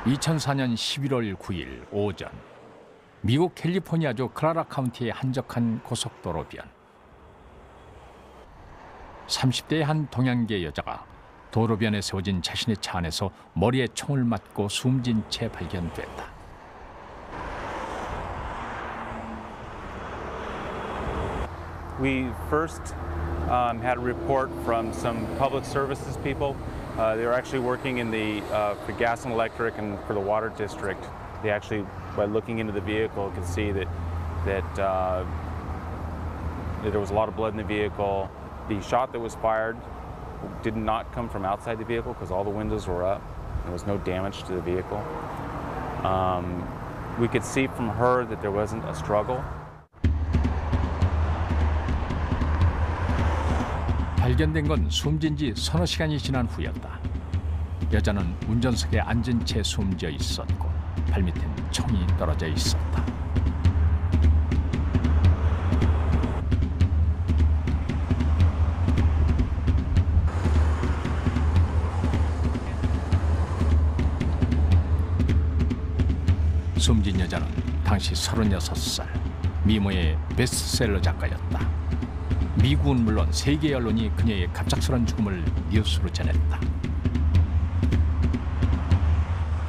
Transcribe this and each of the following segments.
2004년 11월 9일 오전 미국 캘리포니아주 클라라 카운티에 한적한 고속도로변. 30대의 한 동양계 여자가 도로변에 세워진 자신의 차 안에서 머리에 총을 맞고 숨진 채 발견됐다. We first had a report from some public services people. They were actually working in for gas and electric and for the water district. They actually, by looking into the vehicle, could see that there was a lot of blood in the vehicle. The shot that was fired did not come from outside the vehicle because all the windows were up. There was no damage to the vehicle. We could see from her that there wasn't a struggle. 발견된 건 숨진 지 서너 시간이 지난 후였다. 여자는 운전석에 앉은 채 숨져 있었고 발밑엔 총이 떨어져 있었다. 숨진 여자는 당시 36살, 미모의 베스트셀러 작가였다. 미국은 물론 세계 언론이 그녀의 갑작스런 죽음을 뉴스로 전했다.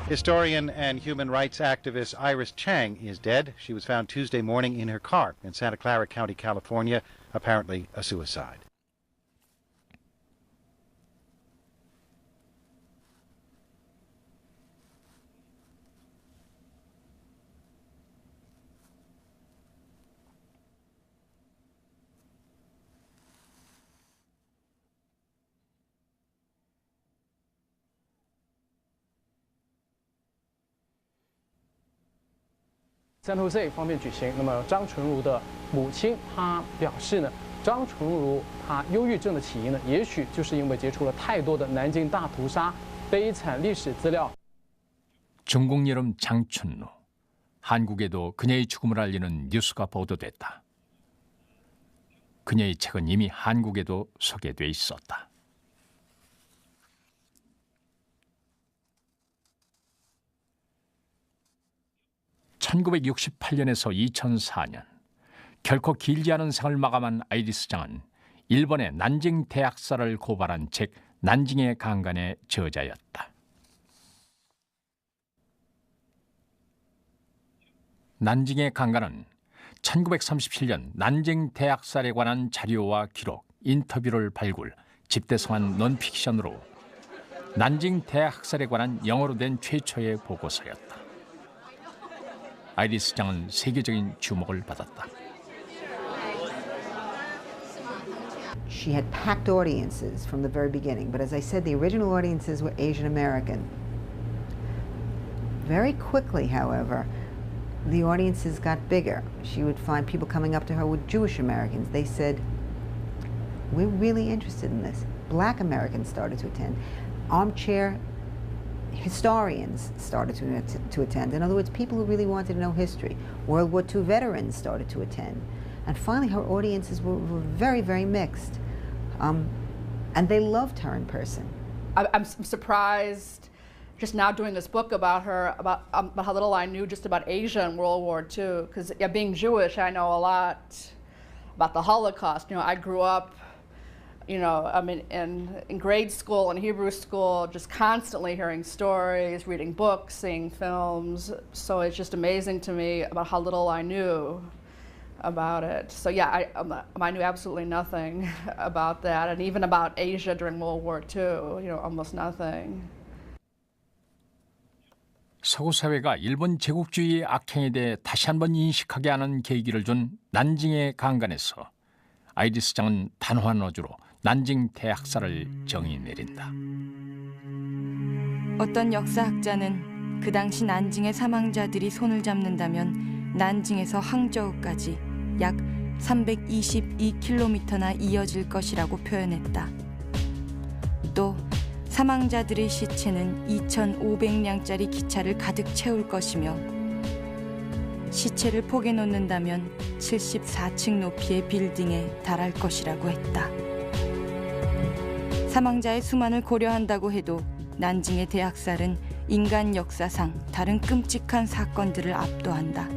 Historian and human rights activist Iris Chang is dead. She was found Tuesday morning in her car in Santa Clara County, California, apparently a suicide. San Jose 方面举行，那么张纯如的母亲她表示呢，张纯如她忧郁症的起因呢，也许就是因为接触了太多的南京大屠杀悲惨历史资料。 중국 이름 장춘루. 한국에도 그녀의 죽음을 알리는 뉴스가 보도됐다. 그녀의 책은 이미 한국에도 소개돼 있었다. (1968년에서 2004년) 결코 길지 않은 생을 마감한 아이리스 장은 일본의 난징 대학살을 고발한 책 난징의 강간의 저자였다. 난징의 강간은 1937년 난징 대학살에 관한 자료와 기록, 인터뷰를 발굴, 집대성한 논픽션으로 난징 대학살에 관한 영어로 된 최초의 보고서였다. 아이리스 장은 세계적인 주목을 받았다. She had packed audiences from the very beginning, but as I said, the original audiences were Asian American. Very quickly, however, the audiences got bigger. She would find people coming up to her with Jewish Americans. They said, "We're really interested in this." Black Americans started to attend. Armchair historians started to attend. In other words, people who really wanted to know history. World War II veterans started to attend. And finally, her audiences were very, very mixed. And they loved her in person. I'm surprised just now doing this book about her, about how little I knew just about Asia in World War II. Because being Jewish, I know a lot about the Holocaust. You know, I grew up, you know, I mean, in grade school and Hebrew school, just constantly hearing stories, reading books, seeing films. So it's just amazing to me about how little I knew about it. So yeah, I knew absolutely nothing about that, and even about Asia during World War II, you know, almost nothing. 서구 사회가 일본 제국주의의 악행에 대해 다시 한번 인식하게 하는 계기를 준 난징의 강간에서 아이리스 장은 단호한 어조로 난징 대학살을 정의 내린다. 어떤 역사학자는 그 당시 난징의 사망자들이 손을 잡는다면 난징에서 항저우까지 약 322km나 이어질 것이라고 표현했다. 또 사망자들의 시체는 2,500량짜리 기차를 가득 채울 것이며 시체를 포개 놓는다면 74층 높이의 빌딩에 달할 것이라고 했다. 사망자의 수만을 고려한다고 해도 난징의 대학살은 인간 역사상 다른 끔찍한 사건들을 압도한다.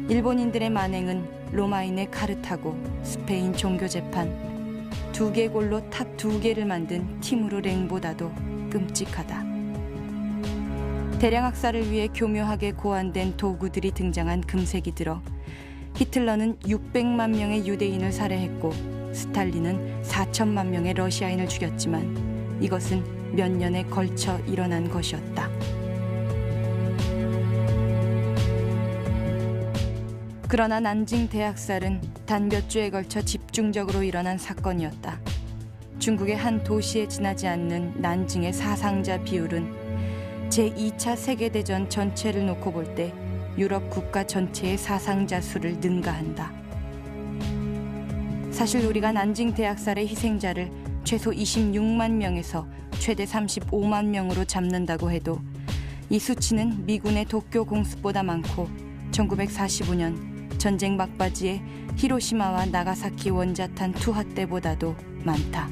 일본인들의 만행은 로마인의 카르타고, 스페인 종교재판, 두개골로 탑 2개를 만든 티무르랭보다도 끔찍하다. 대량 학살을 위해 교묘하게 고안된 도구들이 등장한 금세기 들어 히틀러는 600만 명의 유대인을 살해했고 스탈린은 4천만 명의 러시아인을 죽였지만 이것은 몇 년에 걸쳐 일어난 것이었다. 그러나 난징 대학살은 단 몇 주에 걸쳐 집중적으로 일어난 사건이었다. 중국의 한 도시에 지나지 않는 난징의 사상자 비율은 제2차 세계대전 전체를 놓고 볼 때 유럽 국가 전체의 사상자 수를 능가한다. 사실 우리가 난징 대학살의 희생자를 최소 26만 명에서 최대 35만 명으로 잡는다고 해도 이 수치는 미군의 도쿄 공습보다 많고 1945년 전쟁 막바지에 히로시마와 나가사키 원자탄 투하 때보다도 많다.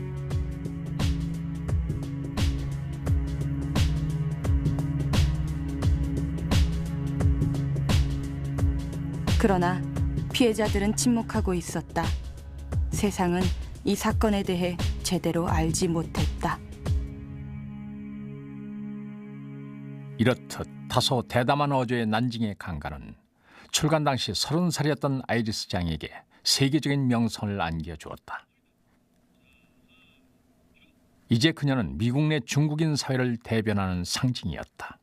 그러나 피해자들은 침묵하고 있었다. 세상은 이 사건에 대해 제대로 알지 못했다. 이렇듯 다소 대담한 어조의 난징의 강간은 출간 당시 30살이었던 아이리스 장에게 세계적인 명성을 안겨주었다. 이제 그녀는 미국 내 중국인 사회를 대변하는 상징이었다.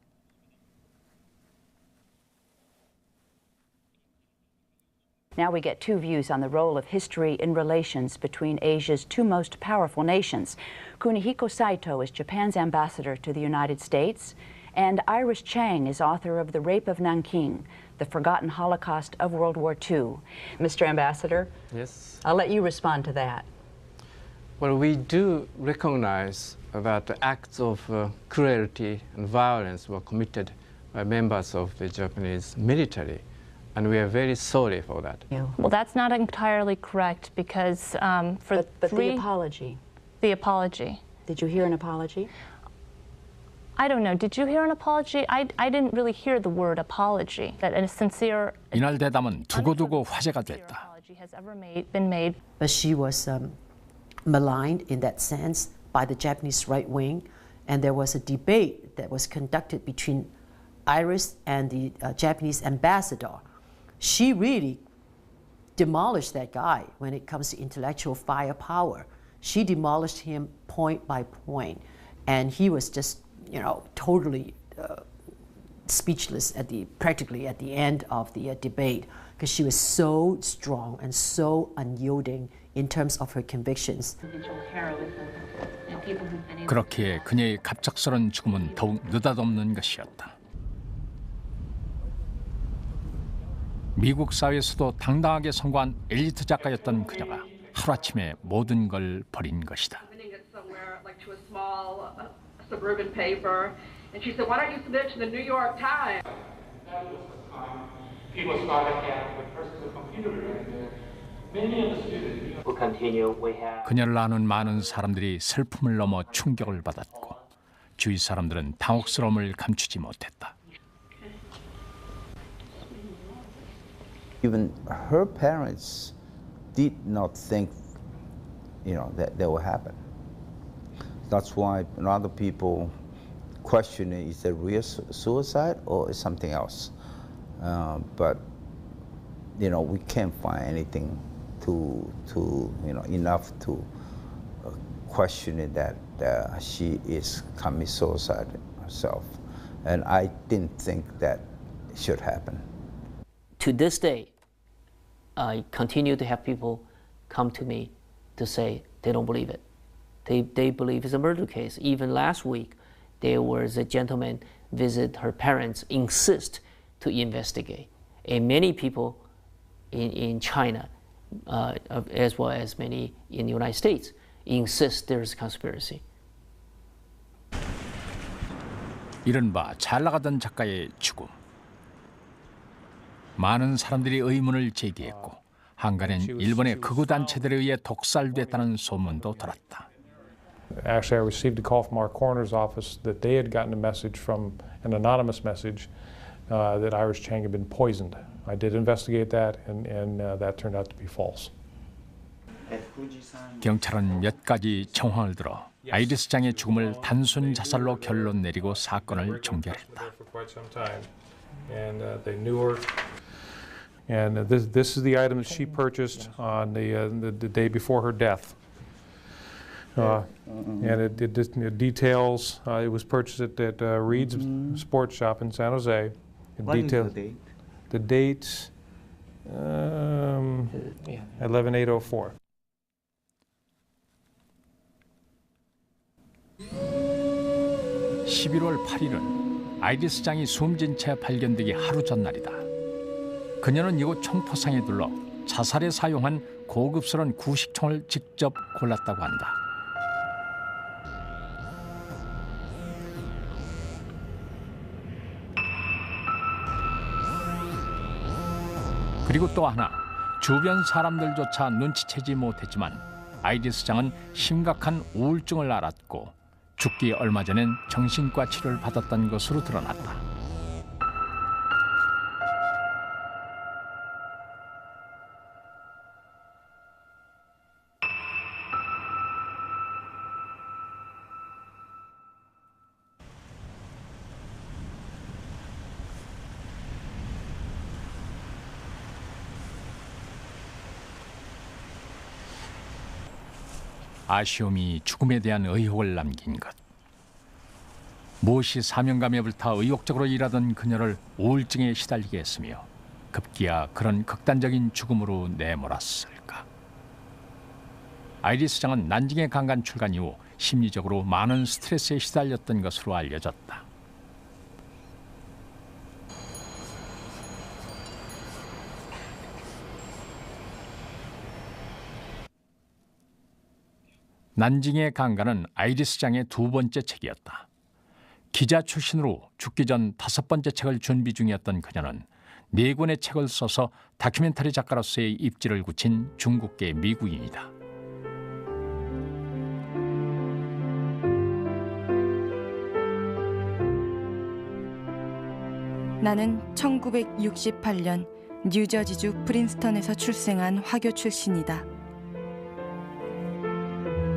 Now we get two views on the role of history in relations between Asia's two most powerful nations. Kunihiko Saito is Japan's ambassador to the United States, and Iris Chang is author of The Rape of Nanking, The Forgotten Holocaust of World War II. Mr. Ambassador? Yes. I'll let you respond to that. Well, we do recognize that the acts of cruelty and violence were committed by members of the Japanese military. And we are very sorry for that. Well, that's not entirely correct because But the apology. The apology. Did you hear an apology? I don't know. Did you hear an apology? I didn't really hear the word apology. That a sincere. 이날 대담은 두고두고 화제가 sincere 됐다. apology has ever been made. But she was maligned in that sense by the Japanese right wing, and there was a debate that was conducted between Iris and the Japanese ambassador. She really demolished that guy when it comes to intellectual firepower. She demolished him point by point, and he was just, totally speechless practically at the end of the debate, because she was so strong and so unyielding in terms of her convictions. 그렇기에 그녀의 갑작스런 죽음은 더욱 느닷없는 것이었다. 미국 사회에서도 당당하게 성공한 엘리트 작가였던 그녀가 하루아침에 모든 걸 버린 것이다. 그녀를 아는 많은 사람들이 슬픔을 넘어 충격을 받았고 주위 사람들은 당혹스러움을 감추지 못했다. Even her parents did not think, that will happen. That's why a lot of people question it, is it real suicide or is something else? But we can't find anything enough to question it that she is committing suicide herself, and I didn't think that should happen. To this day, I continue to have people come to me to say they don't believe it. They believe it's a murder case. Even last week, there was a gentleman visit her parents, insist to investigate. And many people in China, as well as many in the United States, insist there's a conspiracy. 이른바 잘 나가던 작가의 죽음. 많은 사람들이 의문을 제기했고 한간엔 일본의 극우 단체들에 의해 독살됐다는 소문도 돌았다. Actually, I received a call from our coroner's office that they had gotten a message from an anonymous message that Iris Chang had been poisoned. I did investigate that, and that turned out to be false. 경찰은 몇 가지 정황을 들어 아이리스 장의 죽음을 단순 자살로 결론 내리고 사건을 종결했다. And they knew her. And this is the item that she purchased on the day before her death. And it details. It was purchased at Reed's Sports Shop in San Jose. What is the date? The date 11804. (11월 8일은) 아이리스 장이 숨진 채 발견되기 하루 전날이다. 그녀는 이곳 총포상에 둘러 자살에 사용한 고급스러운 구식총을 직접 골랐다고 한다. 그리고 또 하나, 주변 사람들조차 눈치채지 못했지만 아이리스 장은 심각한 우울증을 앓았고 죽기 얼마 전엔 정신과 치료를 받았던 것으로 드러났다. 아쉬움이 죽음에 대한 의혹을 남긴 것. 무엇이 사명감에 불타 의욕적으로 일하던 그녀를 우울증에 시달리게 했으며 급기야 그런 극단적인 죽음으로 내몰았을까. 아이리스 장은 난징의 강간 출간 이후 심리적으로 많은 스트레스에 시달렸던 것으로 알려졌다. 난징의 강간은 아이리스 장의 두 번째 책이었다. 기자 출신으로 죽기 전 5번째 책을 준비 중이었던 그녀는 4권의 책을 써서 다큐멘터리 작가로서의 입지를 굳힌 중국계 미국인이다. 나는 1968년 뉴저지주 프린스턴에서 출생한 화교 출신이다.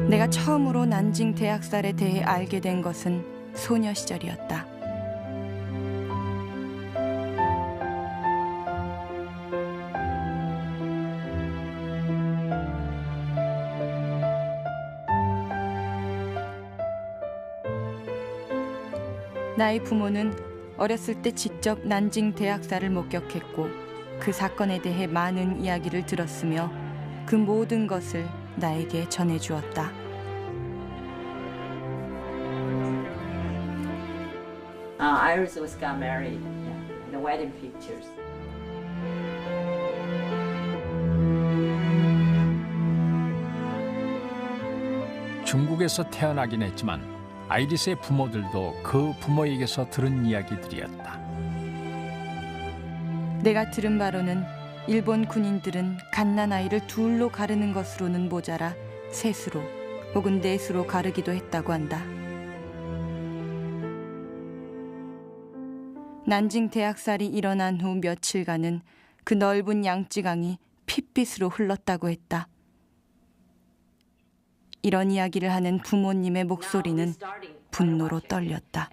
내가 처음으로 난징 대학살에 대해 알게 된 것은 소녀 시절이었다. 나의 부모는 어렸을 때 직접 난징 대학살을 목격했고 그 사건에 대해 많은 이야기를 들었으며 그 모든 것을 나에게 전해주었다. Iris got married in the wedding pictures. 중국에서 태어나긴 했지만 아이리스의 부모들도 그 부모에게서 들은 이야기들이었다. 내가 들은 바로는 일본 군인들은 갓난아이를 둘로 가르는 것으로는 모자라 셋으로 혹은 넷으로 가르기도 했다고 한다. 난징 대학살이 일어난 후 며칠간은 그 넓은 양쯔강이 핏빛으로 흘렀다고 했다. 이런 이야기를 하는 부모님의 목소리는 분노로 떨렸다.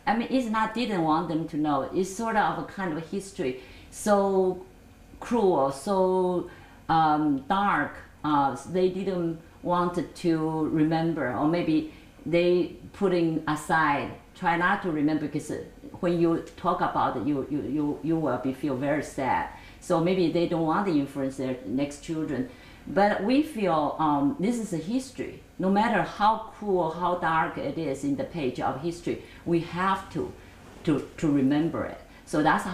I mean, it's not didn't want them to know. It's sort of a kind of a history, so cruel, so dark. They didn't want to remember, or maybe they putting aside, try not to remember, because when you talk about it, you will feel very sad. So maybe they don't want to influence their next children. But we feel this is a history. No matter how cruel, how dark it is in the page of history, we have to remember it. So that's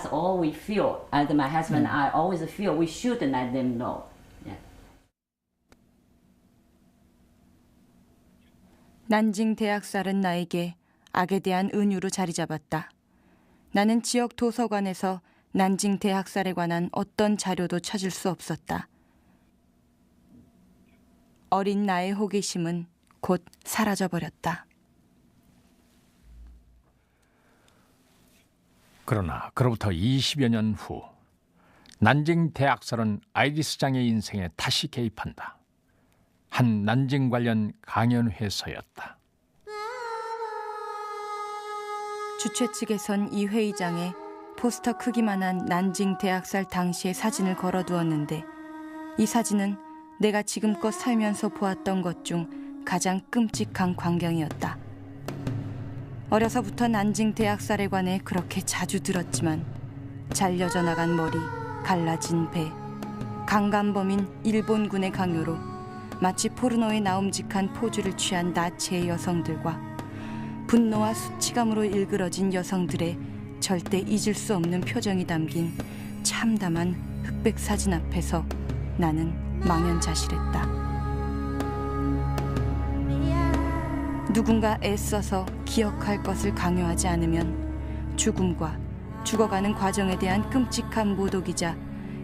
all we feel. And my husband and I always feel we should let them know. Yeah. 난징 대학살은 나에게 악에 대한 은유로 자리 잡았다. 나는 지역 도서관에서 난징 대학살에 관한 어떤 자료도 찾을 수 없었다. 어린 나의 호기심은 곧 사라져버렸다. 그러나 그로부터 20여 년 후 난징 대학살은 아이리스 장의 인생에 다시 개입한다. 한 난징 관련 강연회서였다. 주최 측에선 이 회의장에 포스터 크기만한 난징 대학살 당시의 사진을 걸어두었는데 이 사진은 내가 지금껏 살면서 보았던 것 중 가장 끔찍한 광경이었다. 어려서부터 난징 대학살에 관해 그렇게 자주 들었지만 잘려져 나간 머리, 갈라진 배, 강간범인 일본군의 강요로 마치 포르노에 나옴직한 포즈를 취한 나치의 여성들과 분노와 수치감으로 일그러진 여성들의 절대 잊을 수 없는 표정이 담긴 참담한 흑백 사진 앞에서 나는 망연자실했다. 누군가 애써서 기억할 것을 강요하지 않으면 죽음과 죽어가는 과정에 대한 끔찍한 모독이자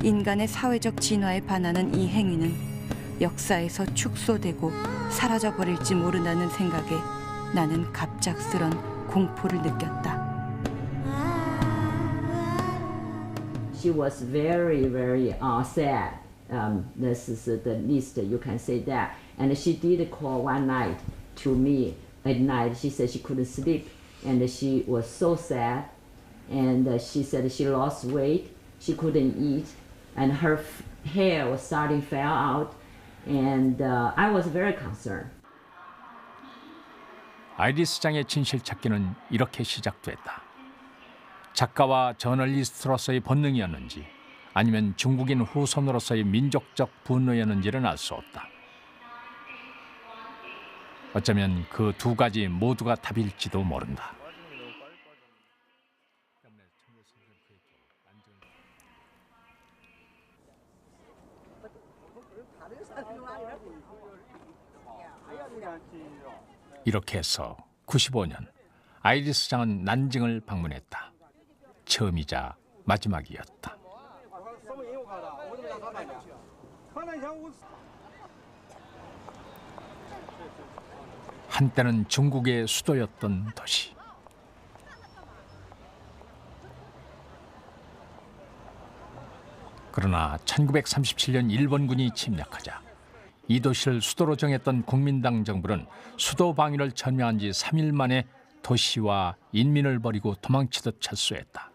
인간의 사회적 진화에 반하는 이 행위는 역사에서 축소되고 사라져버릴지 모른다는 생각에 나는 갑작스런 공포를 느꼈다. She was very, very sad. This is the least you can say that. And she did call one night to me at night. She said she couldn't sleep, and she was so sad. And she said she lost weight, she couldn't eat, and her hair was starting to fall out. And I was very concerned. 아이리스 장의 진실 찾기는 이렇게 시작됐다. 작가와 저널리스트로서의 본능이었는지 아니면 중국인 후손으로서의 민족적 분노였는지는 알 수 없다. 어쩌면 그 두 가지 모두가 답일지도 모른다. 이렇게 해서 95년 아이리스 장은 난징을 방문했다. 처음이자 마지막이었다. 한때는 중국의 수도였던 도시. 그러나 1937년 일본군이 침략하자 이 도시를 수도로 정했던 국민당 정부는 수도 방위를 천명한 지 3일 만에 도시와 인민을 버리고 도망치듯 철수했다.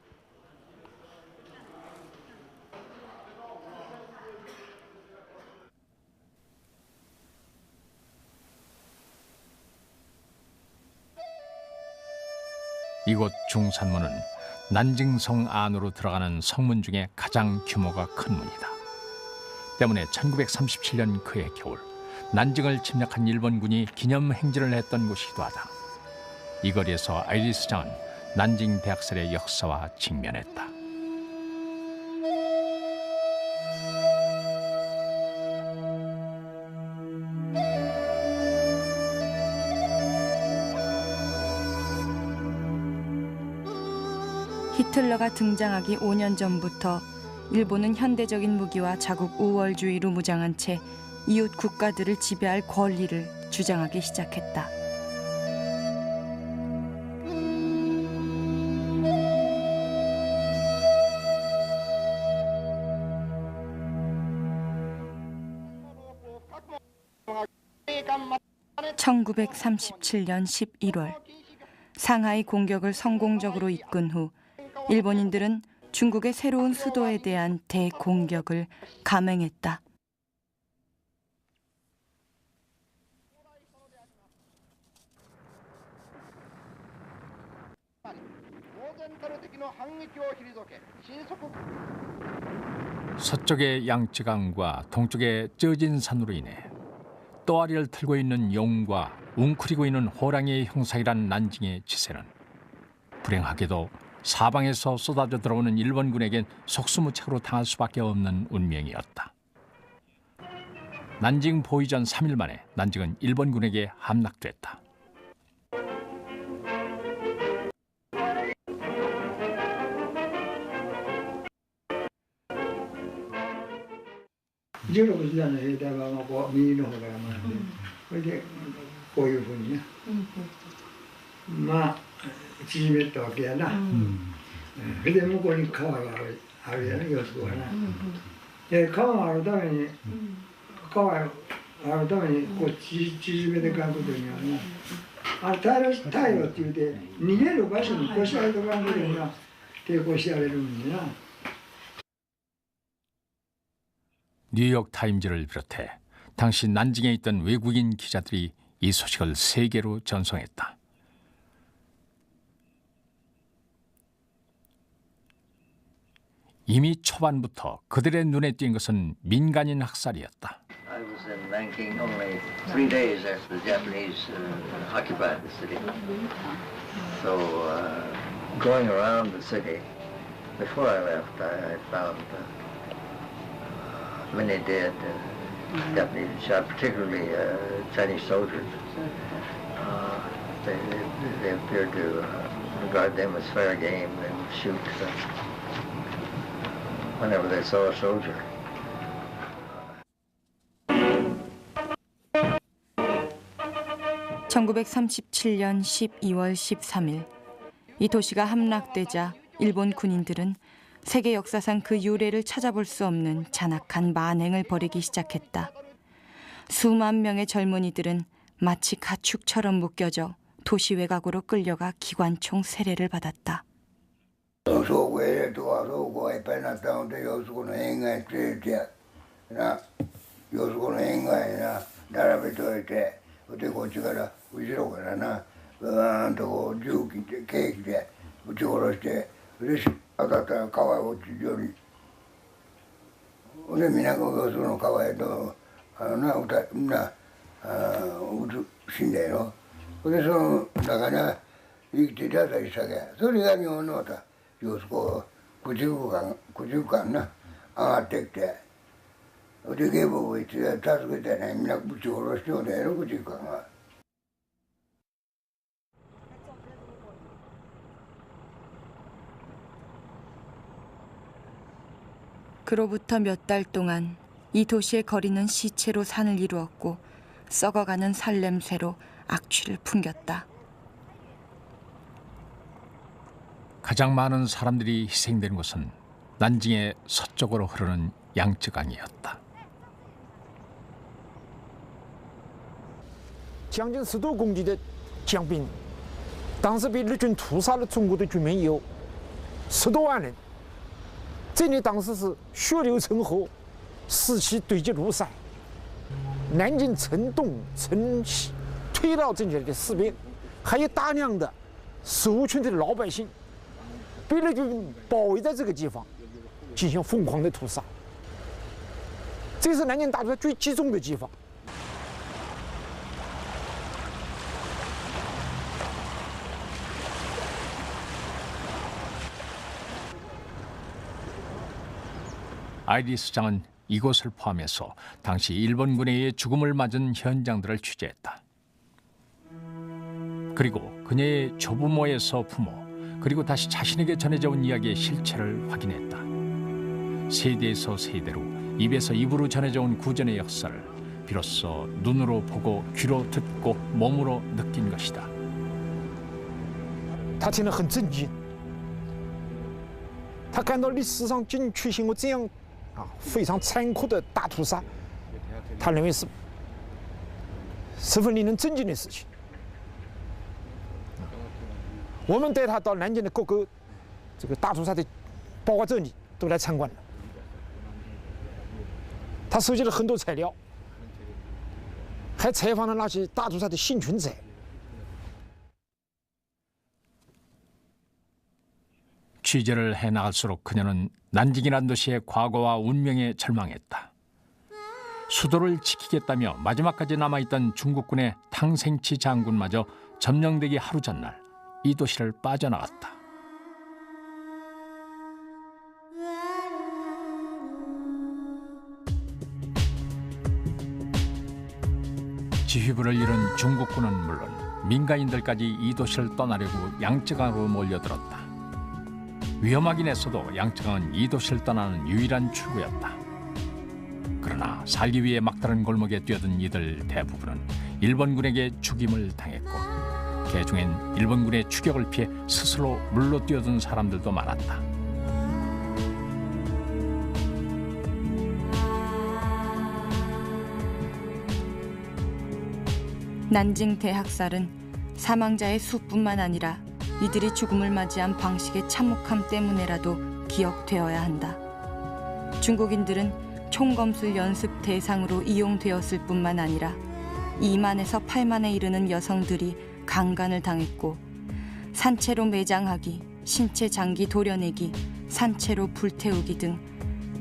이곳 중산문은 난징성 안으로 들어가는 성문 중에 가장 규모가 큰 문이다. 때문에 1937년 그해 겨울 난징을 침략한 일본군이 기념 행진을 했던 곳이기도 하다. 이 거리에서 아이리스 장은 난징 대학살의 역사와 직면했다. 히틀러가 등장하기 5년 전부터 일본은 현대적인 무기와 자국 우월주의로 무장한 채 이웃 국가들을 지배할 권리를 주장하기 시작했다. (1937년 11월) 상하이 공격을 성공적으로 이끈 후 일본인들은 중국의 새로운 수도에 대한 대공격을 감행했다. 서쪽의 양쯔강과 동쪽의 쩌진산으로 인해 또아리를 틀고 있는 용과 웅크리고 있는 호랑이의 형상이란 난징의 지세는 불행하게도 사방에서 쏟아져 들어오는 일본군에겐 속수무책으로 당할 수밖에 없는 운명이었다. 난징 포위 전 3일 만에 난징은 일본군에게 함락됐다. 16時の兵隊はこう右の方から回ってそれでこういうふうにねまあ縮めたわけやな。それで向こうに川があるやね、四つ子がな。で川があるために川があるためにこう縮めていかんことにはな。あれ退路って言うて逃げる場所に腰上げとかんことには抵抗してやれるんだな。 뉴욕 타임즈를 비롯해 당시 난징에 있던 외국인 기자들이 이 소식을 세계로 전송했다. 이미 초반부터 그들의 눈에 띈 것은 민간인 학살이었다. I was in Nanking only 3 days after the Japanese occupied the city. So going around the city, before I left, I found many dead Japanese shot, particularly Chinese soldiers. They appeared to regard them as fair game and shoot whenever they saw a soldier. (1937년 12월 13일) 이 도시가 함락되자 일본 군인들은 세계 역사상 그 유례를 찾아볼 수 없는 잔악한 만행을 벌이기 시작했다. 수만 명의 젊은이들은 마치 가축처럼 묶여져 도시 외곽으로 끌려가 기관총 세례를 받았다. 그로부터 몇 달 동안 이 도시의 거리는 시체로 산을 이루었고 썩어가는 살냄새로 악취를 풍겼다. 가장 많은 사람들이 희생된 곳은 난징의 서쪽으로 흐르는 양쯔강이었다. 将近10多公里的江滨，当时被日军屠杀了中国的军民有10多万人。这里当时是血流成河，死气堆积如山。南京城东城西推到这里的士兵，还有大量的受群的老百姓，被日军包围在这个地方，进行疯狂的屠杀。这是南京大屠杀最集中的地方。 아이리스장은 이곳을 포함해서 당시 일본군에 의해 죽음을 맞은 현장들을 취재했다. 그리고 그녀의 조부모에서 부모, 그리고 다시 자신에게 전해져 온 이야기의 실체를 확인했다. 세대에서 세대로, 입에서 입으로 전해져 온 구전의 역사를 비로소 눈으로 보고 귀로 듣고 몸으로 느낀 것이다. 他听了很震惊，他感到历史上竟然出现过这样非常残酷的大屠杀，他认为是十分令人震惊的事情。我们带他到南京的各个这个大屠杀的包括这里都来参观了，他收集了很多材料，还采访了那些大屠杀的幸存者。 취재를 해나갈수록 그녀는 난징이란 도시의 과거와 운명에 절망했다. 수도를 지키겠다며 마지막까지 남아있던 중국군의 탕생치 장군마저 점령되기 하루 전날 이 도시를 빠져나갔다. 지휘부를 잃은 중국군은 물론 민간인들까지 이 도시를 떠나려고 양쯔강으로 몰려들었다. 위험하긴 했어도 양쯔강은 이 도시를 떠나는 유일한 출구였다. 그러나 따라 살기 위해 막다른 골목에 뛰어든 이들 대부분은 일본군에게 죽임을 당했고 그 중엔 일본군의 추격을 피해 스스로 물로 뛰어든 사람들도 많았다. 난징 대학살은 사망자의 수뿐만 아니라 이들이 죽음을 맞이한 방식의 참혹함 때문에라도 기억되어야 한다. 중국인들은 총검술 연습 대상으로 이용되었을 뿐만 아니라 2만에서 8만에 이르는 여성들이 강간을 당했고 산채로 매장하기, 신체 장기 도려내기, 산채로 불태우기 등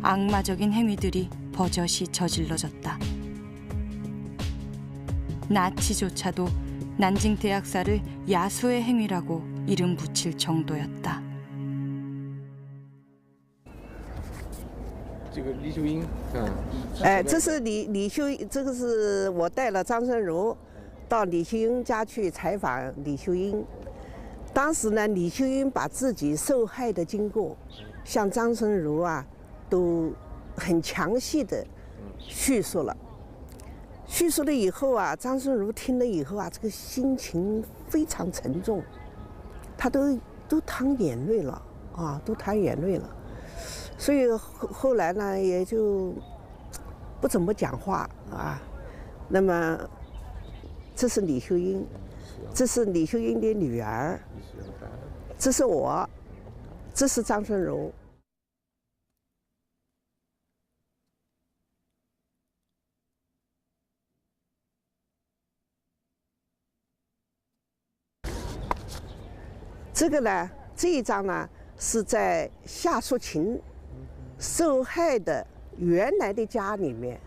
악마적인 행위들이 버젓이 저질러졌다. 나치조차도 난징 대학살을 야수의 행위라고 이름 붙일 정도였다. 这个李秀英，这是李秀英，这个是我带了张春如到李秀英家去采访李秀英。当时呢，李秀英把自己受害的经过，向张春如都很详细的叙述了。叙述了以后张春如听了以后这个心情非常沉重，他都淌眼泪了都淌眼泪了。 所以后来呢，也就不怎么讲话那么，这是李秀英，这是李秀英的女儿，这是我，这是张春如。这个呢，这一张呢是在夏淑琴 受害的原来的家里面，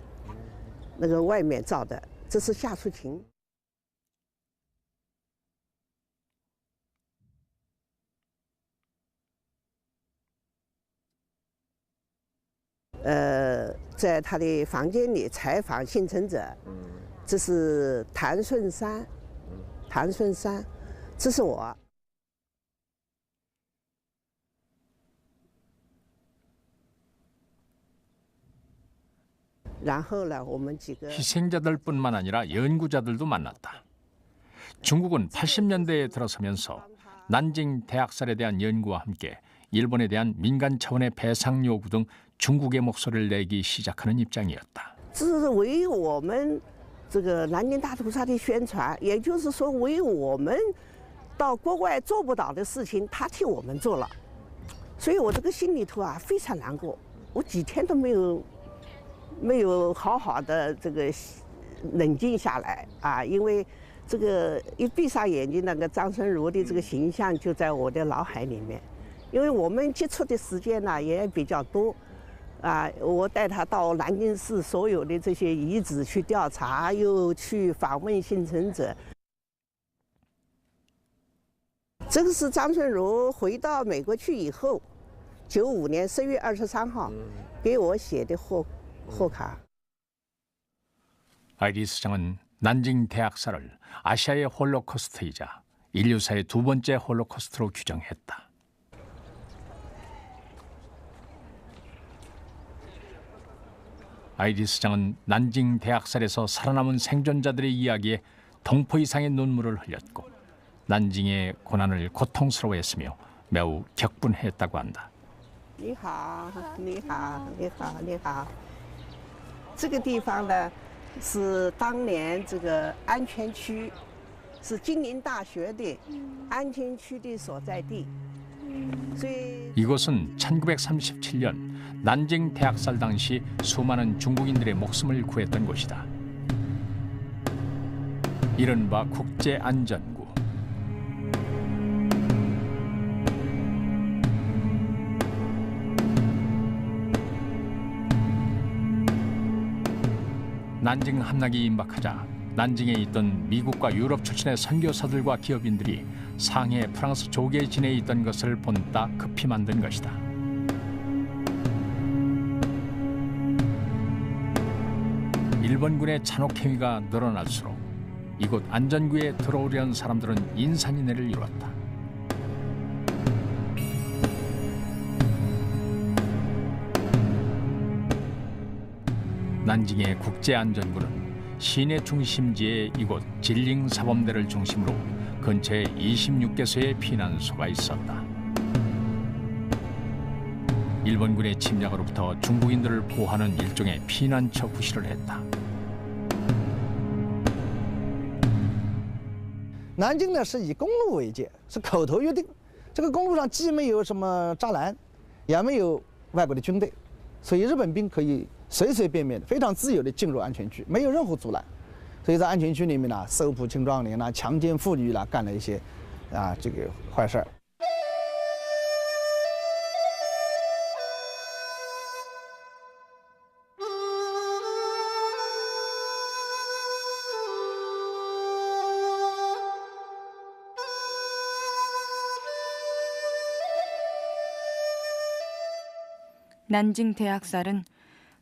那个外面照的，这是夏淑琴。在他的房间里采访幸存者，这是谭顺山，谭顺山，这是我。 희생자들뿐만 아니라 연구자들도 만났다. 중국은 80년대에 들어서면서 난징 대학살에 대한 연구와 함께 일본에 대한 민간 차원의 배상 요구 등 중국의 목소리를 내기 시작하는 입장이었다. 这是为我们这个南京大屠杀的宣传，也就是说，为我们到国外做不到的事情，他替我们做了，所以我这个心里头非常难过，我几天都没有好好的这个冷静下来因为这个一闭上眼睛，那个张春如的这个形象就在我的脑海里面。因为我们接触的时间呢也比较多我带他到南京市所有的这些遗址去调查，又去访问幸存者。这个是张春如回到美国去以后，95年10月23号给我写的贺卡。 아이리스 장은 난징 대학살을 아시아의 홀로코스트이자 인류사의 두 번째 홀로코스트로 규정했다. 아이리스 장은 난징 대학살에서 살아남은 생존자들의 이야기에 동포 이상의 눈물을 흘렸고 난징의 고난을 고통스러워했으며 매우 격분했다고 한다. 你好，你好，你好，你好。这个地方呢，是当年这个安全区，是金陵大学的安全区的所在地。所以 이곳은 1937년 난징 대학살 당시 수많은 중국인들의 목숨을 구했던 곳이다. 이른바 국제안전구. 난징 함락이 임박하자 난징에 있던 미국과 유럽 출신의 선교사들과 기업인들이 상해 프랑스 조계에 지내 있던 것을 본따 급히 만든 것이다. 일본군의 잔혹 행위가 늘어날수록 이곳 안전구에 들어오려는 사람들은 인산인해를 이뤘다. 난징의 국제안전부는 시내 중심지의 이곳 진링 사범대를 중심으로 근처에 26개소의 피난소가 있었다. 일본군의 침략으로부터 중국인들을 보호하는 일종의 피난처 구실을 했다. 南京呢是以公路为界，是口头约定。这个公路上既没有什么栅栏，也没有外国的军队，所以日本兵可以随随便便、非常自由地进入安全区，没有任何阻拦。所以在安全区里面呢，搜捕青壮年啦、强奸妇女啦，干了一些这个坏事儿。 난징 대학살은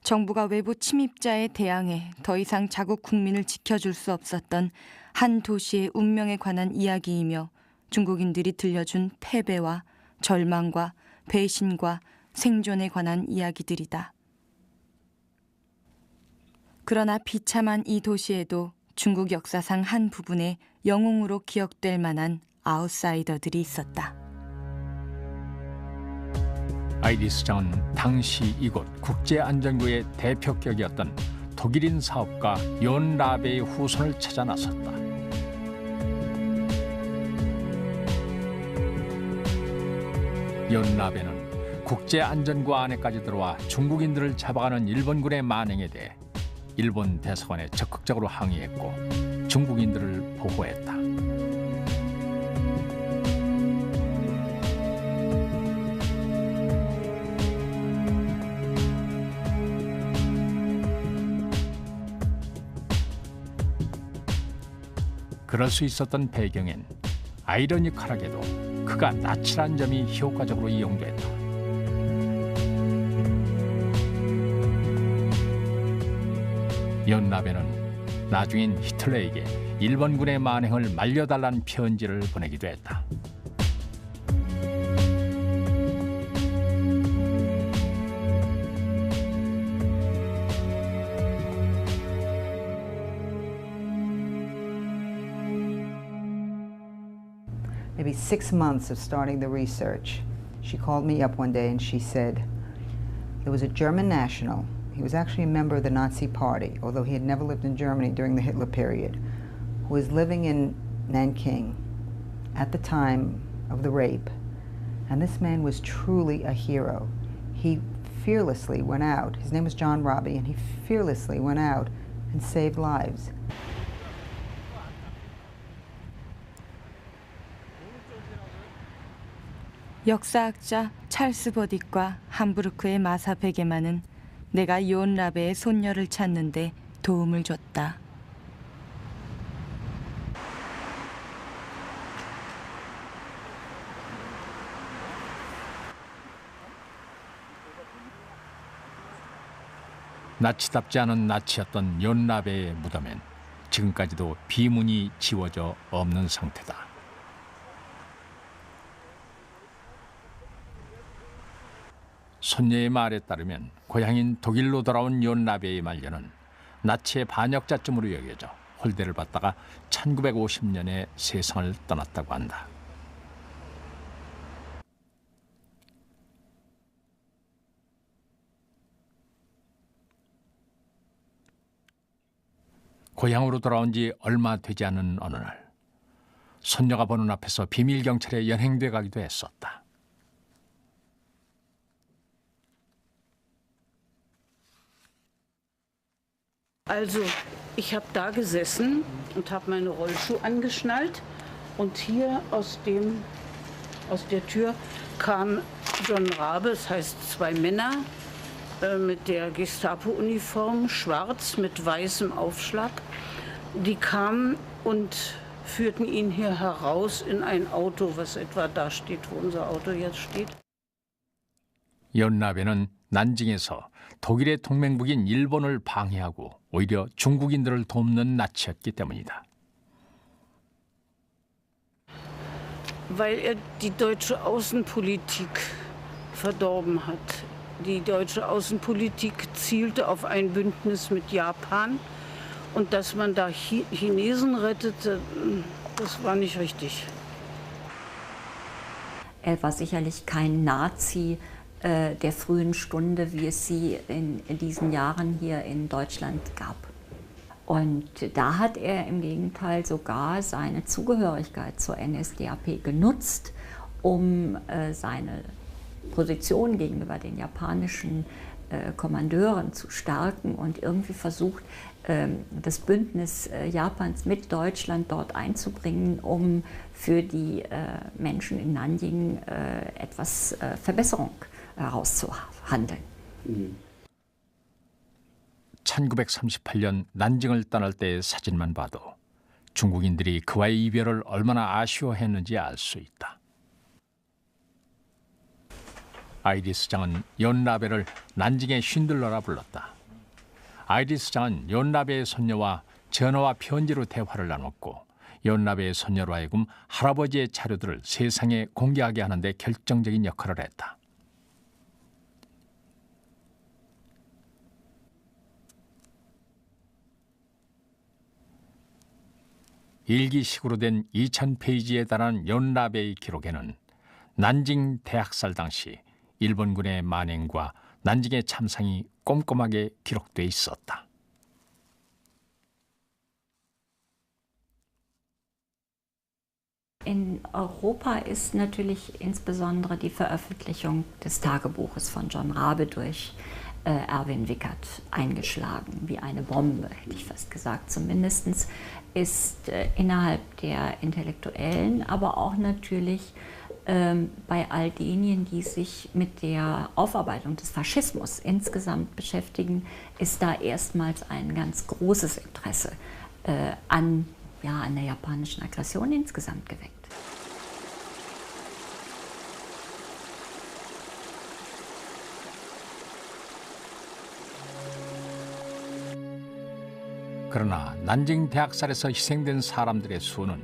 정부가 외부 침입자에 대항해 더 이상 자국 국민을 지켜줄 수 없었던 한 도시의 운명에 관한 이야기이며 중국인들이 들려준 패배와 절망과 배신과 생존에 관한 이야기들이다. 그러나 비참한 이 도시에도 중국 역사상 한 부분에 영웅으로 기억될 만한 아웃사이더들이 있었다. 아이리스 장은 당시 이곳 국제안전부의 대표격이었던 독일인 사업가 연 라베의 후손을 찾아 나섰다. 연 라베는 국제안전부 안에까지 들어와 중국인들을 잡아가는 일본군의 만행에 대해 일본 대사관에 적극적으로 항의했고 중국인들을 보호했다. 그럴 수 있었던 배경엔 아이러니컬하게도 그가 나치란 점이 효과적으로 이용됐다. 연나베는 나중엔 히틀러에게 일본군의 만행을 말려달라는 편지를 보내기도 했다. Maybe 6 months of starting the research, she called me up one day and she said, there was a German national. He was actually a member of the Nazi Party, although he had never lived in Germany during the Hitler period, who was living in Nanking at the time of the rape. And this man was truly a hero. He fearlessly went out. His name was John Robbie, and he fearlessly went out and saved lives. 역사학자 찰스 버딕과 함부르크의 마사 베게만은 내가 연 라베의 손녀를 찾는데 도움을 줬다. 나치답지 않은 나치였던 연 라베의 무덤엔 지금까지도 비문이 지워져 없는 상태다. 손녀의 말에 따르면 고향인 독일로 돌아온 연 라베의 말년은 나치의 반역자쯤으로 여겨져 홀대를 받다가 1950년에 세상을 떠났다고 한다. 고향으로 돌아온 지 얼마 되지 않은 어느 날 손녀가 보는 앞에서 비밀 경찰에 연행돼 가기도 했었다. Also, ich habe da gesessen und habe meine Rollschuhe angeschnallt und hier aus der Tür kam John Rabe, das heißt 2 Männer mit der Gestapo-Uniform, schwarz mit weißem Aufschlag. Die kamen und führten ihn hier heraus in ein Auto, was etwa da steht, wo unser Auto jetzt steht. 연라베는 난징에서 독일의 동맹국인 일본을 방해하고 오히려 중국인들을 돕는 나치였기 때문이다. Weil er die deutsche Außenpolitik verdorben hat. Die deutsche Außenpolitik zielte auf ein Bündnis mit Japan. Und dass man da Chinesen rettete, das war nicht richtig. Er war sicherlich kein Nazi der frühen Stunde, wie es sie in diesen Jahren hier in Deutschland gab. Und da hat er im Gegenteil sogar seine Zugehörigkeit zur NSDAP genutzt, um seine Position gegenüber den japanischen Kommandeuren zu stärken und irgendwie versucht, das Bündnis Japans mit Deutschland dort einzubringen, um für die Menschen in Nanjing etwas Verbesserung herauszuhandeln. 1938년 난징을 떠날 때의 사진만 봐도 중국인들이 그와의 이별을 얼마나 아쉬워했는지 알 수 있다. 아이리스 장은 연라베를 난징의 쉰들러라 불렀다. 아이리스 장은 연라베의 손녀와 전화와 편지로 대화를 나눴고 연라베의 손녀로 하여금 할아버지의 자료들을 세상에 공개하게 하는 데 결정적인 역할을 했다. 일기식으로 된 2000페이지에 달하는 연라베의 기록에는 난징 대학살 당시 일본군의 만행과 난징의 참상이 꼼꼼하게 기록돼 있었다. In Europa ist natürlich insbesondere die Veröffentlichung des Tagebuches von John Rabe durch Erwin Wickert eingeschlagen, wie eine Bombe, hätte ich fast gesagt. Zumindest ist innerhalb der Intellektuellen, aber auch natürlich bei all denjenigen, die sich mit der Aufarbeitung des Faschismus insgesamt beschäftigen, ist da erstmals ein ganz großes Interesse an der japanischen Aggression insgesamt geweckt. 그러나 난징 대학살에서 희생된 사람들의 수는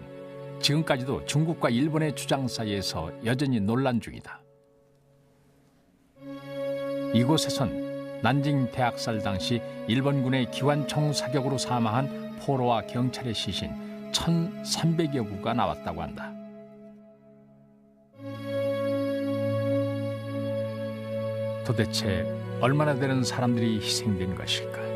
지금까지도 중국과 일본의 주장 사이에서 여전히 논란 중이다. 이곳에선 난징 대학살 당시 일본군의 기관총 사격으로 사망한 포로와 경찰의 시신 1,300여 구가 나왔다고 한다. 도대체 얼마나 되는 사람들이 희생된 것일까?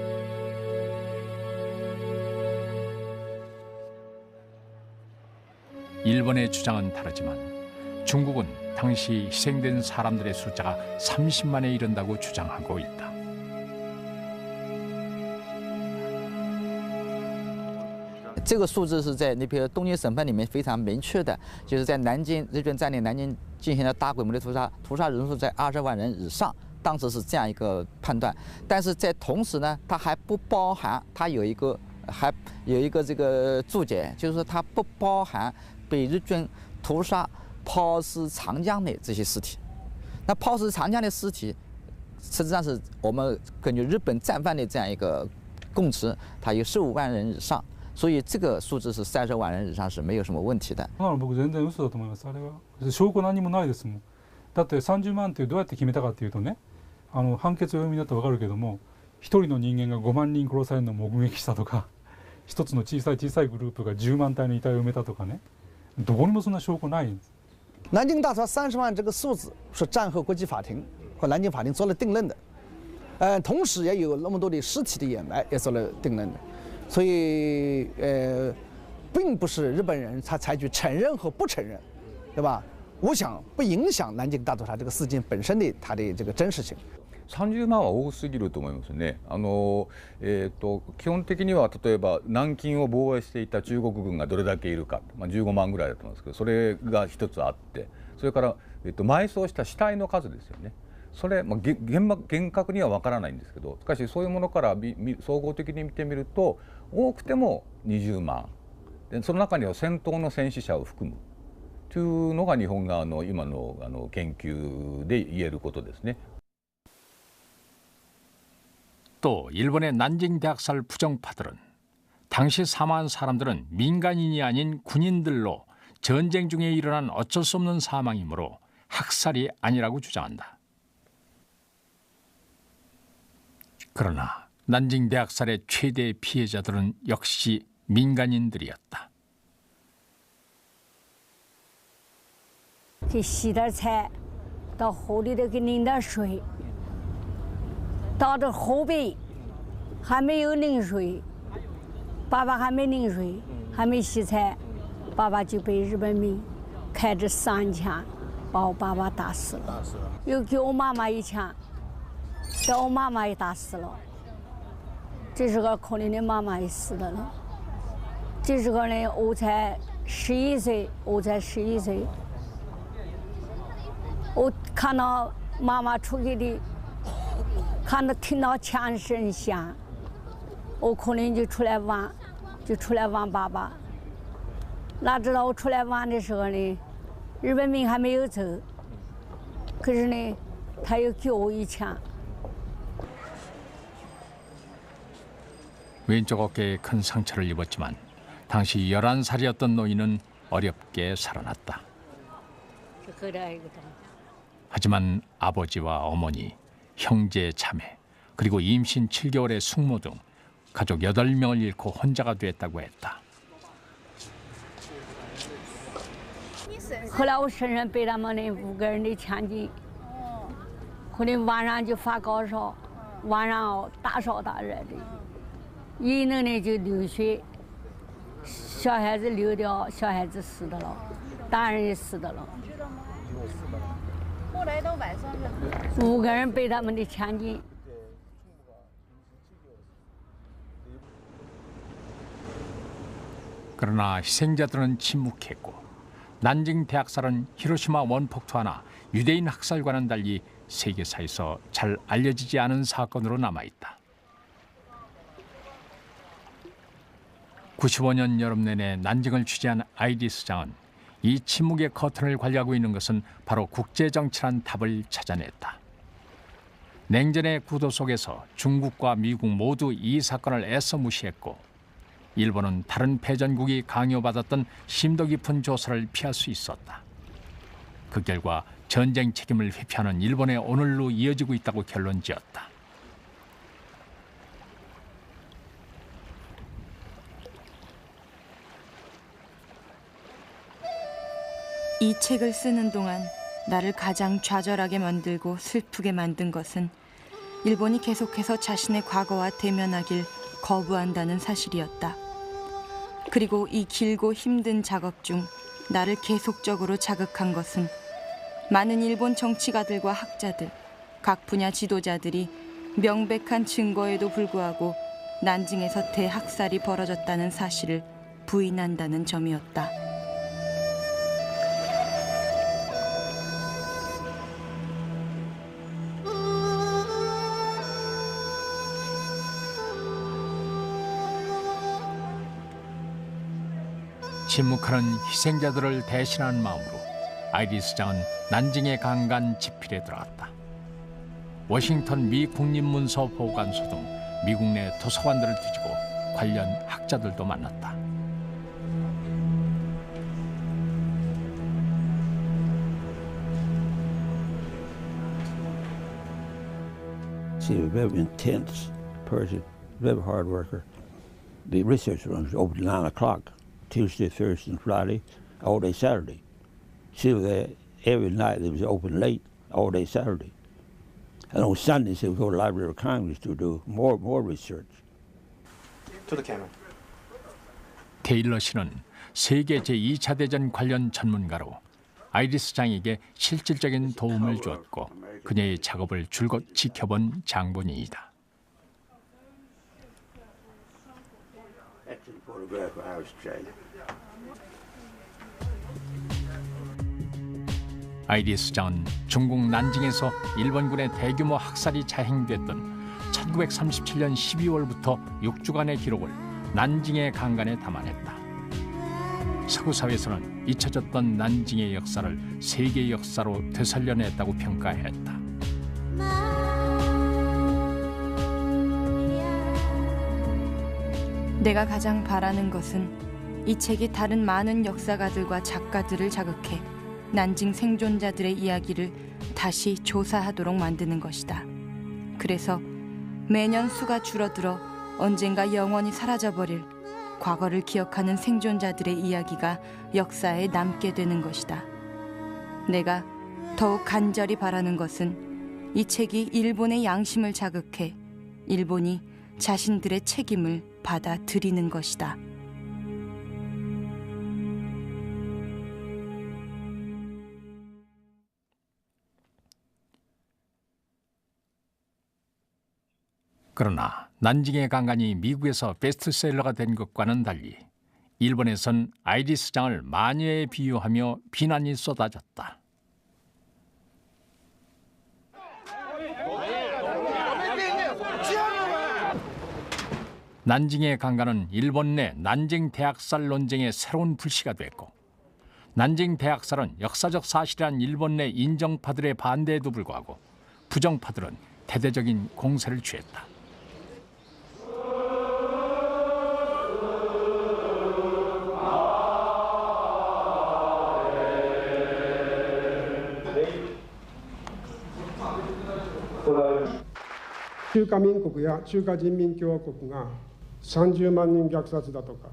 일본의 주장은 다르지만 중국은 당시 희생된 사람들의 숫자가 30만에 이른다고 주장하고 있다.这个数字是在那篇东京审判里面非常明确的，就是在南京日军占领南京进行了大规模的屠杀人数在20万人以上，当时是这样一个判断。但是在同时呢，它还不包含，它有一个这个注解，就是说它不包含被日军屠杀、抛尸长江的这些尸体。那抛尸长江的尸体，实际上是我们根据日本战犯的这样一个供词，它有15万人以上。 所以这个数字是30万人以上是没有什么问题的。僕全然嘘だと思います。あれは証拠何もないですもん。だって30万ってどうやって決めたかっていうとね、判決を読みになってわかるけども、一人の人間が5万人殺されるのを目撃したとか、一つの小さいグループが10万体の遺体を埋めたとかね、どこにもそんな証拠ないんです。南京大屠杀30万这个数字是战后国际法庭和南京法庭做了定论的，同时也有那么多的尸体的掩埋也做了定论的。 所以，并不是日本人他采取承认和不承认，对吧？我想不影響南京大屠殺这个事件本身的它的这个真實性。30万は多すぎると思いますね。基本的には例えば南京を防衛していた中国軍がどれだけいるか、15万ぐらいだと思うんですけど、それが一つあって、それから埋葬した死体の数ですよね。 それ、厳格には分からないんですけど、しかしそういうものから総合的に見てみると多くても20万で、その中には戦闘の戦死者を含むというのが日本側の今の研究で言えることですね。 또 일본의 난징 대학살 부정파들은 당시 사망한 사람들은 민간인이 아닌 군인들로 전쟁 중에 일어난 어쩔 수 없는 사망이므로 학살이 아니라고 주장한다. 그러나 난징 대학살의 최대 피해자들은 역시 민간인들이었다. 给洗点菜，到河里头给淋点水，到这河边还没有淋水，爸爸还没淋水，还没洗菜，爸爸就被日本兵开着3枪把我爸爸打死了，又给我妈妈1枪，把我妈妈也打死了。这时候可怜的妈妈也死了了。这时候呢，我才11岁，我才11岁。 我看到妈妈出去的，听到枪声响，我可能就出来玩，爸爸。哪知道我出来玩的时候呢，日本兵还没有走，可是呢，他又给我1枪。 왼쪽 어깨에 큰 상처를 입었지만 당시 11살이었던 노인은 어렵게 살아났다. 하지만 아버지와 어머니, 형제, 자매, 그리고 임신 7개월의 숙모 등 가족 8명을 잃고 혼자가 됐다고 했다. 后来我身上被他们那5个人的枪击，后来晚上就发高烧，晚上大烧大热的，一弄呢就流血，小孩子流掉，小孩子死的了，大人也死的了。 后来到晚上5个人被他们的枪击。 그러나 희생자들은 침묵했고 난징 대학살은 히로시마 원폭투 하나 유대인 학살과는 달리 세계사에서 잘 알려지지 않은 사건으로 남아있다. 95년 여름 내내 난징을 취재한 아이리스 장은 이 침묵의 커튼을 관리하고 있는 것은 바로 국제정치란 답을 찾아냈다. 냉전의 구도 속에서 중국과 미국 모두 이 사건을 애써 무시했고 일본은 다른 패전국이 강요받았던 심도 깊은 조사를 피할 수 있었다. 그 결과 전쟁 책임을 회피하는 일본의 오늘로 이어지고 있다고 결론지었다. 이 책을 쓰는 동안 나를 가장 좌절하게 만들고 슬프게 만든 것은 일본이 계속해서 자신의 과거와 대면하길 거부한다는 사실이었다. 그리고 이 길고 힘든 작업 중 나를 계속적으로 자극한 것은 많은 일본 정치가들과 학자들, 각 분야 지도자들이 명백한 증거에도 불구하고 난징에서 대학살이 벌어졌다는 사실을 부인한다는 점이었다. 침묵하는 희생자들을 대신하는 마음으로 아이리스 장은 난징에 강간 집필에 들어갔다. 워싱턴 미 국립문서 보관소 등 미국 내 도서관들을 뒤지고 관련 학자들도 만났다. She was a very intense person, very hard worker. The research rooms opened at 9 o'clock. Tuesday, Thursday, and Friday, all day Saturday. She was there every night. They was open late, all day Saturday. And on Sunday, she would go to the Library of Congress to do more research. To the camera. 테일러 씨는 세계 제2차 대전 관련 전문가로 아이리스 장에게 실질적인 도움을 주었고 그녀의 작업을 줄곧 지켜본 장본인이다. Excellent photograph of Iris Chang. 아이리스 장은 중국 난징에서 일본군의 대규모 학살이 자행됐던 1937년 12월부터 6주간의 기록을 난징의 강간에 담아냈다. 서구 사회에서는 잊혀졌던 난징의 역사를 세계 역사로 되살려냈다고 평가했다. 내가 가장 바라는 것은 이 책이 다른 많은 역사가들과 작가들을 자극해 난징 생존자들의 이야기를 다시 조사하도록 만드는 것이다. 그래서 매년 수가 줄어들어 언젠가 영원히 사라져버릴 과거를 기억하는 생존자들의 이야기가 역사에 남게 되는 것이다. 내가 더욱 간절히 바라는 것은 이 책이 일본의 양심을 자극해 일본이 자신들의 책임을 받아들이는 것이다. 그러나 난징의 강간이 미국에서 베스트셀러가 된 것과는 달리 일본에선 아이리스장을 마녀에 비유하며 비난이 쏟아졌다. 난징의 강간은 일본 내 난징 대학살 논쟁의 새로운 불씨가 됐고, 난징 대학살은 역사적 사실이란 일본 내 인정파들의 반대에도 불구하고 부정파들은 대대적인 공세를 취했다.中華民国や中華人民共和国が30万人虐殺だとか、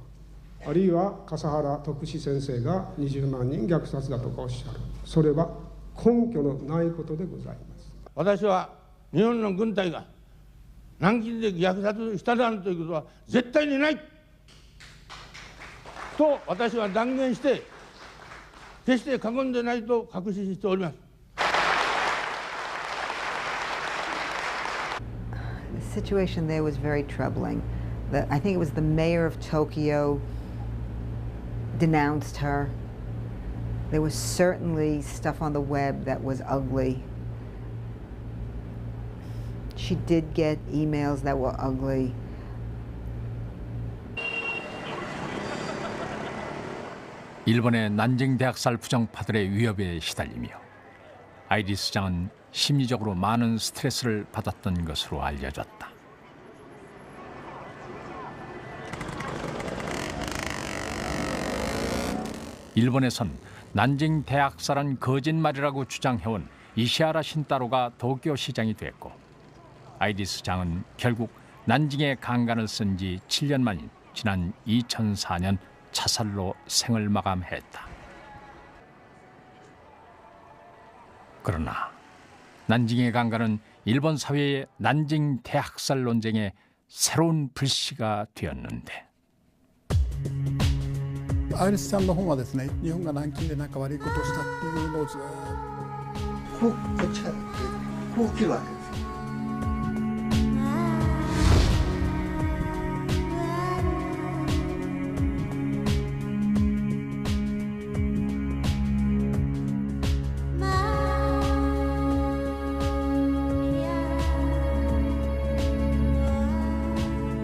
あるいは笠原徳志先生が20万人虐殺だとかおっしゃる、それは根拠のないことでございます。私は日本の軍隊が南京で虐殺したなんということは絶対にないと私は断言して決して過言でないと確信しております。The situation there was very troubling. I think it was the mayor of Tokyo denounced her. There was certainly stuff on the web that was ugly. She did get emails that were ugly. 일본의 난징 대학살 부정파들의 위협에 시달리며 아이리스장은 심리적으로 많은 스트레스를 받았던 것으로 알려졌다. 일본에선 난징 대학살은 거짓말이라고 주장해온 이시하라 신타로가 도쿄 시장이 됐고, 아이리스장은 결국 난징의 강간을 쓴 지 7년 만인 지난 2004년 자살로 생을 마감했다. 그러나 난징의 강간은 일본 사회의 난징 대학살 논쟁의 새로운 불씨가 되었는데, アイリスさんの本はですね、日本が南京で何か悪いことをしたっていうのをずっとこっちからこう切るわけですよ。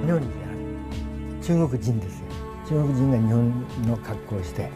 日本にある中国人ですよ。中国人が日本の格好をして